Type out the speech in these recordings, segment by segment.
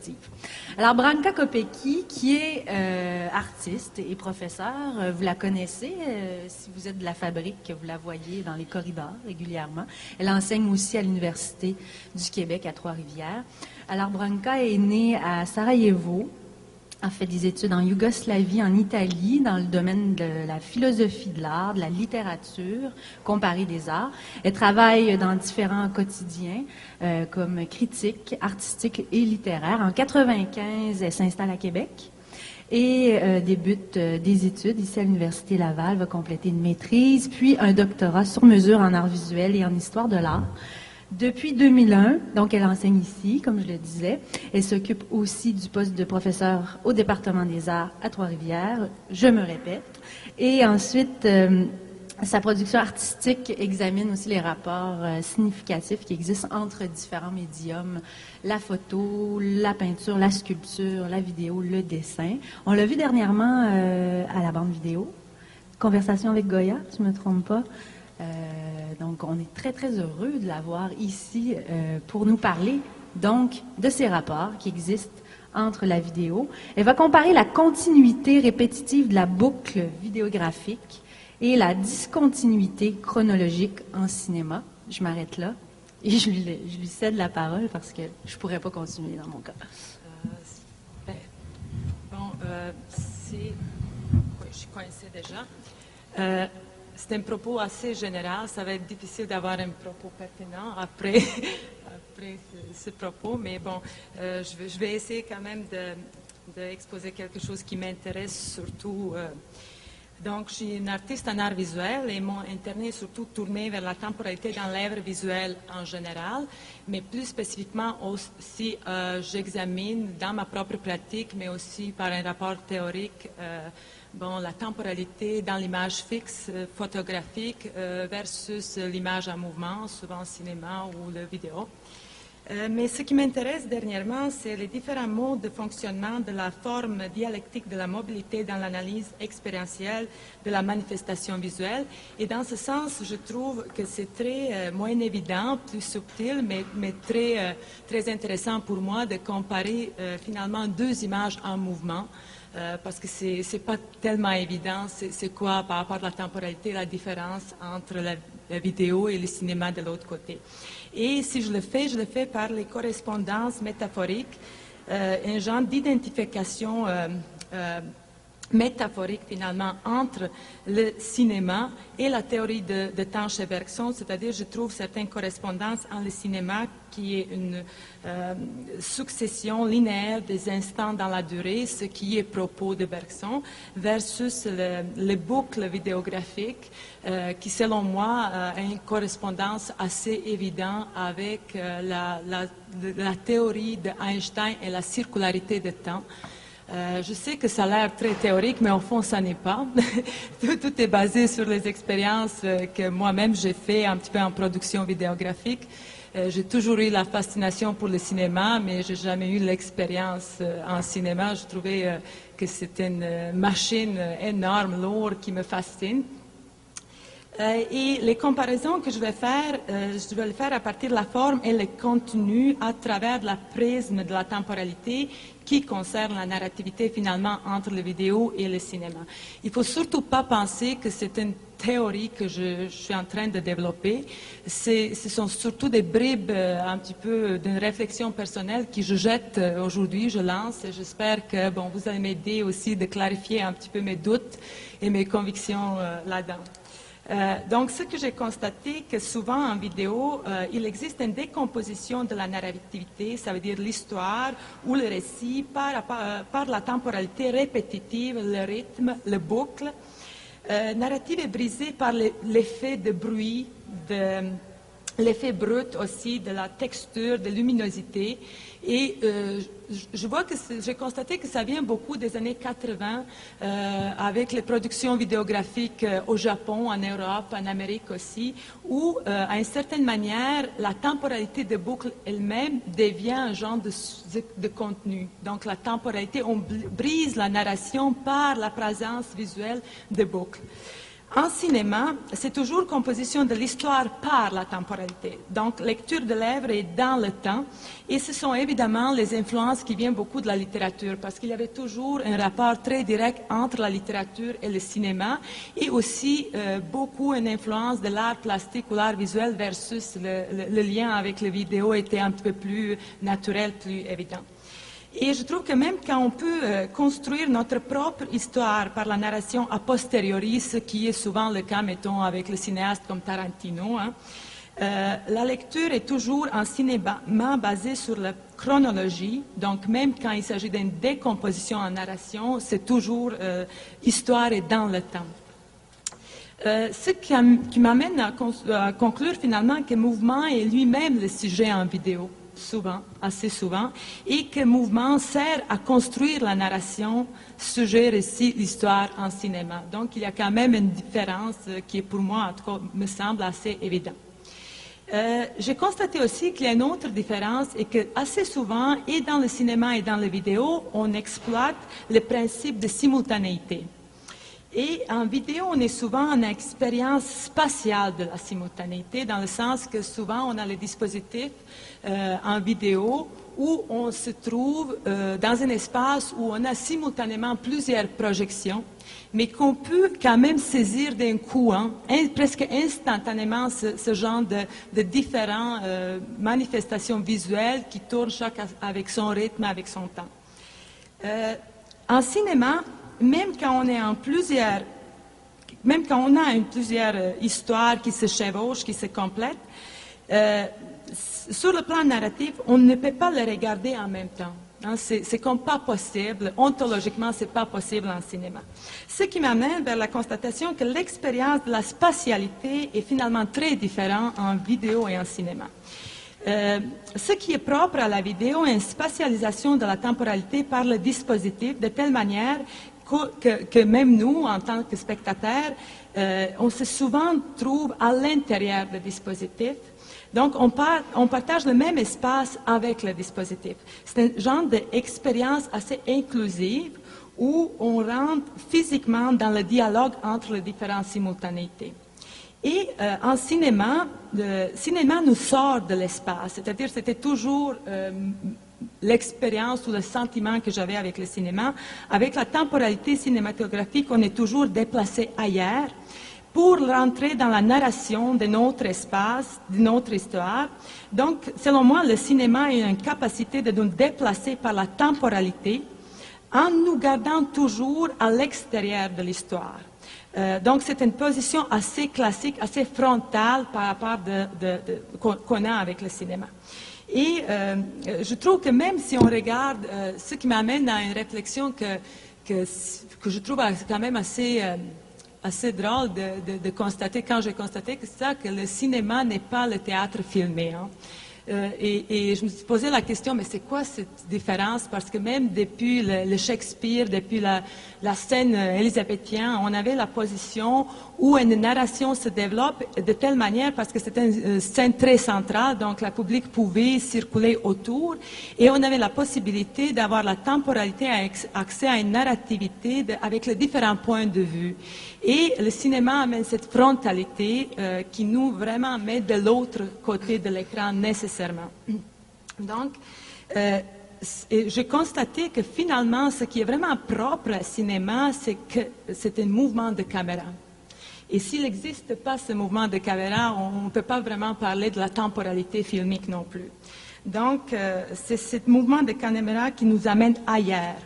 perspective. Alors, Branka Kopecki, qui est artiste et professeure, vous la connaissez, si vous êtes de la fabrique, vous la voyez dans les corridors régulièrement. Elle enseigne aussi à l'Université du Québec à Trois-Rivières. Alors, Branka est née à Sarajevo, a fait des études en Yougoslavie, en Italie, dans le domaine de la philosophie de l'art, de la littérature, comparée des arts. Elle travaille dans différents quotidiens, comme critique, artistique et littéraire. En 1995, elle s'installe à Québec et débute des études ici à l'Université Laval, va compléter une maîtrise, puis un doctorat sur mesure en art visuel et en histoire de l'art. Depuis 2001, donc elle enseigne ici, comme je le disais. Elle s'occupe aussi du poste de professeur au département des arts à Trois-Rivières, je me répète. Et ensuite, sa production artistique examine aussi les rapports significatifs qui existent entre différents médiums, la photo, la peinture, la sculpture, la vidéo, le dessin. On l'a vu dernièrement à la bande vidéo, Conversation avec Goya, si je ne me trompe pas. Donc, on est très, très heureux de l'avoir ici pour nous parler, donc, de ces rapports qui existent entre la vidéo. Elle va comparer la continuité répétitive de la boucle vidéographique et la discontinuité chronologique en cinéma. Je m'arrête là et je lui cède la parole parce que je ne pourrais pas continuer dans mon cas. Je connaissais déjà. C'est un propos assez général, ça va être difficile d'avoir un propos pertinent après ce propos, mais bon, je vais essayer quand même d'exposer quelque chose qui m'intéresse surtout. Donc, je suis une artiste en art visuel et mon intérêt est surtout tourné vers la temporalité dans l'œuvre visuelle en général, mais plus spécifiquement aussi, j'examine dans ma propre pratique, mais aussi par un rapport théorique, la temporalité dans l'image fixe photographique versus l'image en mouvement, souvent au cinéma ou la vidéo. Mais ce qui m'intéresse dernièrement, c'est les différents modes de fonctionnement de la forme dialectique de la mobilité dans l'analyse expérientielle de la manifestation visuelle. Et dans ce sens, je trouve que c'est très moins évident, plus subtil, mais très intéressant pour moi de comparer finalement deux images en mouvement. Parce que c'est pas tellement évident, c'est quoi par rapport à la temporalité, la différence entre la vidéo et le cinéma de l'autre côté. Et si je le fais par les correspondances métaphoriques, un genre d'identification métaphorique finalement entre le cinéma et la théorie de temps chez Bergson, c'est-à-dire je trouve certaines correspondances en le cinéma qui est une succession linéaire des instants dans la durée, ce qui est propos de Bergson, versus les boucles vidéographiques qui, selon moi, a une correspondance assez évidente avec la théorie d'Einstein et la circularité du temps. Je sais que ça a l'air très théorique, mais au fond, ça n'est pas. Tout est basé sur les expériences que moi-même j'ai fait un petit peu en production vidéographique. J'ai toujours eu la fascination pour le cinéma, mais j'ai jamais eu l'expérience en cinéma. Je trouvais que c'était une machine énorme, lourde, qui me fascine. Et les comparaisons que je vais le faire à partir de la forme et le contenu à travers la prisme de la temporalité qui concerne la narrativité finalement entre le vidéo et le cinéma. Il ne faut surtout pas penser que c'est une théorie que je suis en train de développer. Ce sont surtout des bribes un petit peu d'une réflexion personnelle que je jette aujourd'hui, je lance, et j'espère que vous allez m'aider aussi de clarifier un petit peu mes doutes et mes convictions là-dedans. Donc, ce que j'ai constaté, que souvent en vidéo, il existe une décomposition de la narrativité, ça veut dire l'histoire ou le récit, par la temporalité répétitive, le rythme, le boucle. Narrative est brisée par l'effet de bruit, l'effet brut aussi, de la texture, de luminosité. Et j'ai constaté que ça vient beaucoup des années 80 avec les productions vidéographiques au Japon, en Europe, en Amérique aussi, où, à une certaine manière, la temporalité de boucle elle-même devient un genre de contenu. Donc la temporalité, on brise la narration par la présence visuelle de boucles. En cinéma, c'est toujours composition de l'histoire par la temporalité. Donc, lecture de l'œuvre est dans le temps. Et ce sont évidemment les influences qui viennent beaucoup de la littérature, parce qu'il y avait toujours un rapport très direct entre la littérature et le cinéma, et aussi beaucoup une influence de l'art plastique ou l'art visuel versus le lien avec la vidéo était un peu plus naturel, plus évident. Et je trouve que même quand on peut construire notre propre histoire par la narration a posteriori, ce qui est souvent le cas, mettons, avec le cinéaste comme Tarantino, la lecture est toujours en cinéma basée sur la chronologie. Donc même quand il s'agit d'une décomposition en narration, c'est toujours histoire et dans le temps. Ce qui m'amène à conclure finalement que mouvement est lui-même le sujet en vidéo. Souvent, assez souvent, et que mouvement sert à construire la narration, sujet, récit, l'histoire en cinéma. Donc, il y a quand même une différence qui, pour moi, en tout cas, me semble assez évidente. J'ai constaté aussi qu'il y a une autre différence et que assez souvent, et dans le cinéma et dans la vidéo, on exploite le principe de simultanéité. Et en vidéo, on est souvent en expérience spatiale de la simultanéité, dans le sens que souvent on a le dispositif en vidéo où on se trouve dans un espace où on a simultanément plusieurs projections, mais qu'on peut quand même saisir d'un coup, presque instantanément, ce genre de différentes manifestations visuelles qui tournent chacun avec son rythme, avec son temps. En cinéma, même quand on est en plusieurs, même quand on a plusieurs histoires qui se chevauchent, qui se complètent, sur le plan narratif, on ne peut pas les regarder en même temps. C'est comme pas possible, ontologiquement, c'est pas possible en cinéma. Ce qui m'amène vers la constatation que l'expérience de la spatialité est finalement très différente en vidéo et en cinéma. Ce qui est propre à la vidéo est une spatialisation de la temporalité par le dispositif, de telle manière que même nous, en tant que spectateurs, on se souvent trouve à l'intérieur du dispositif. Donc, on partage le même espace avec le dispositif. C'est un genre d'expérience assez inclusive où on rentre physiquement dans le dialogue entre les différentes simultanéités. Et en cinéma, le cinéma nous sort de l'espace, c'est-à-dire c'était toujours l'expérience ou le sentiment que j'avais avec le cinéma. Avec la temporalité cinématographique, on est toujours déplacé ailleurs pour rentrer dans la narration de notre espace, de notre histoire. Donc, selon moi, le cinéma a une capacité de nous déplacer par la temporalité en nous gardant toujours à l'extérieur de l'histoire. Donc, c'est une position assez classique, assez frontale par rapport qu'on a avec le cinéma. Et je trouve que même si on regarde, ce qui m'amène à une réflexion que je trouve quand même assez drôle de constater, quand j'ai constaté que le cinéma n'est pas le théâtre filmé. Et je me suis posé la question, mais c'est quoi cette différence? Parce que même depuis le Shakespeare, depuis la scène élisabéthienne, on avait la position où une narration se développe de telle manière, parce que c'était une scène très centrale, donc le public pouvait circuler autour, et on avait la possibilité d'avoir la temporalité, accès à une narrativité avec les différents points de vue. Et le cinéma amène cette frontalité qui nous vraiment met de l'autre côté de l'écran nécessairement. Donc, j'ai constaté que finalement, ce qui est vraiment propre au cinéma, c'est que c'est un mouvement de caméra. Et s'il n'existe pas ce mouvement de caméra, on ne peut pas vraiment parler de la temporalité filmique non plus. Donc, c'est ce mouvement de caméra qui nous amène ailleurs.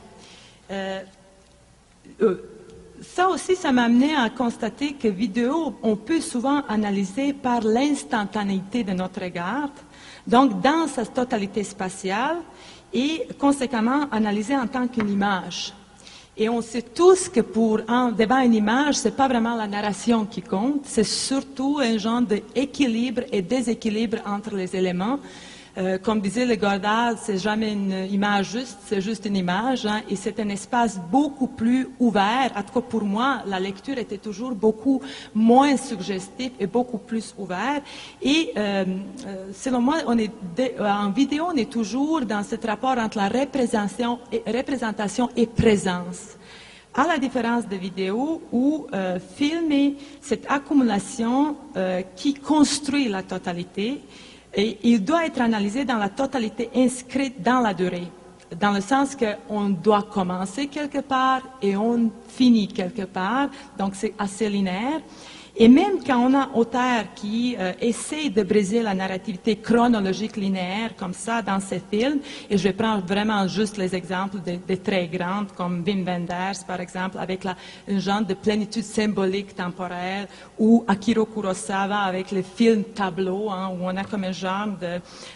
Ça aussi, ça m'a amené à constater que vidéo, on peut souvent analyser par l'instantanéité de notre regard, donc dans sa totalité spatiale, et conséquemment analyser en tant qu'une image. Et on sait tous que devant une image, c'est pas vraiment la narration qui compte, c'est surtout un genre d'équilibre et déséquilibre entre les éléments. Comme disait le Godard, c'est jamais une image juste, c'est juste une image, et c'est un espace beaucoup plus ouvert. En tout cas, pour moi, la lecture était toujours beaucoup moins suggestive et beaucoup plus ouverte. Et selon moi, en vidéo, on est toujours dans ce rapport entre la représentation et présence. À la différence de vidéo où filmer cette accumulation qui construit la totalité, et il doit être analysé dans la totalité inscrite dans la durée, dans le sens qu'on doit commencer quelque part et on finit quelque part, donc c'est assez linéaire. Et même quand on a auteur qui essaie de briser la narrativité chronologique linéaire comme ça dans ces films, et je vais prendre vraiment juste les exemples des très grandes comme Wim Wenders par exemple, avec un genre de plénitude symbolique temporelle, ou Akira Kurosawa avec le film tableau, hein, où on a comme un genre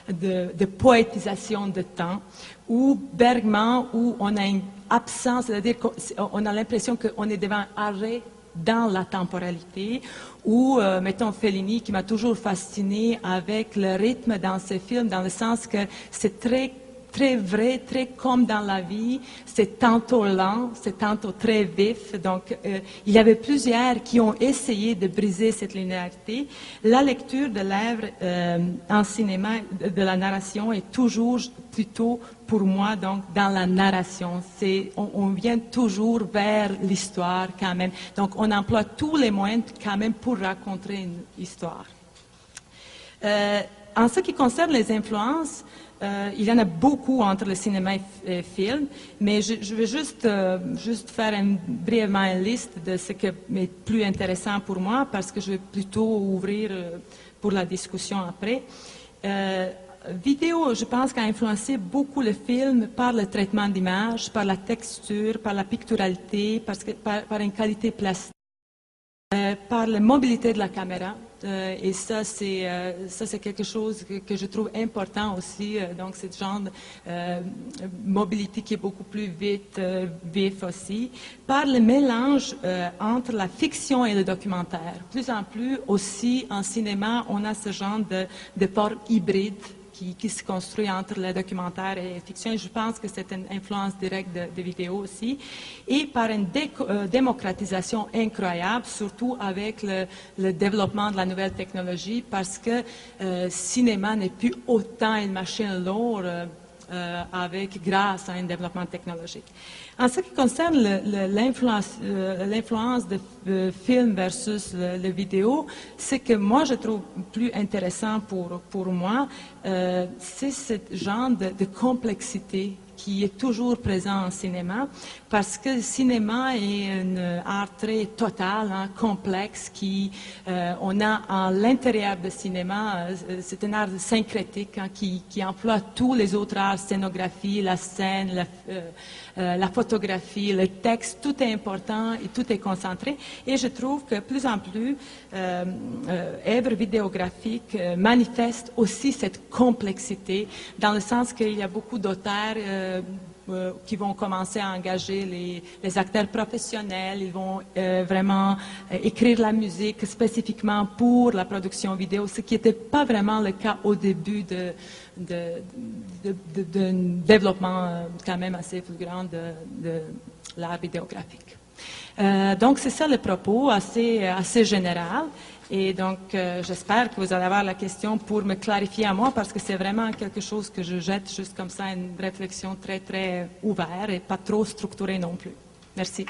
de poétisation de temps, ou Bergman où on a une absence, c'est-à-dire qu'on a l'impression qu'on est devant un arrêt dans la temporalité, ou mettons Fellini qui m'a toujours fasciné avec le rythme dans ses films, dans le sens que c'est très vrai, très comme dans la vie, c'est tantôt lent, c'est tantôt très vif, donc il y avait plusieurs qui ont essayé de briser cette linéarité. La lecture de l'œuvre en cinéma, de la narration, est toujours plutôt pour moi donc dans la narration. On vient toujours vers l'histoire quand même, donc on emploie tous les moyens quand même pour raconter une histoire. En ce qui concerne les influences, il y en a beaucoup entre le cinéma et le film, mais je vais juste faire brièvement une liste de ce qui est plus intéressant pour moi, parce que je vais plutôt ouvrir pour la discussion après. Vidéo, je pense, qu'a influencé beaucoup le film par le traitement d'image, par la texture, par la picturalité, par une qualité plastique, par la mobilité de la caméra. Et ça, c'est quelque chose que je trouve important aussi. Donc, c'est genre de mobilité qui est beaucoup plus vif aussi. Par le mélange entre la fiction et le documentaire. Plus en plus aussi, en cinéma, on a ce genre de forme hybride qui se construit entre le documentaire et la fiction. Et je pense que c'est une influence directe de vidéo aussi. Et par une démocratisation incroyable, surtout avec le développement de la nouvelle technologie, parce que cinéma n'est plus autant une machine lourde grâce à un développement technologique. En ce qui concerne l'influence de film versus le vidéo, ce que moi je trouve plus intéressant pour moi, c'est ce genre de complexité qui est toujours présent en cinéma, parce que le cinéma est un art très total, hein, complexe, on a à l'intérieur du cinéma, c'est un art syncrétique, hein, qui emploie tous les autres arts, scénographie, la scène, la photographie, le texte, tout est important et tout est concentré. Et je trouve que plus en plus, œuvres vidéographiques manifestent aussi cette complexité, dans le sens qu'il y a beaucoup d'auteurs qui vont commencer à engager les acteurs professionnels, ils vont vraiment écrire la musique spécifiquement pour la production vidéo, ce qui n'était pas vraiment le cas au début d'un développement quand même assez plus grand de l'art vidéographique. Donc c'est ça le propos, assez général. Et donc, j'espère que vous allez avoir la question pour me clarifier à moi, parce que c'est vraiment quelque chose que je jette juste comme ça, une réflexion très, très ouverte et pas trop structurée non plus. Merci.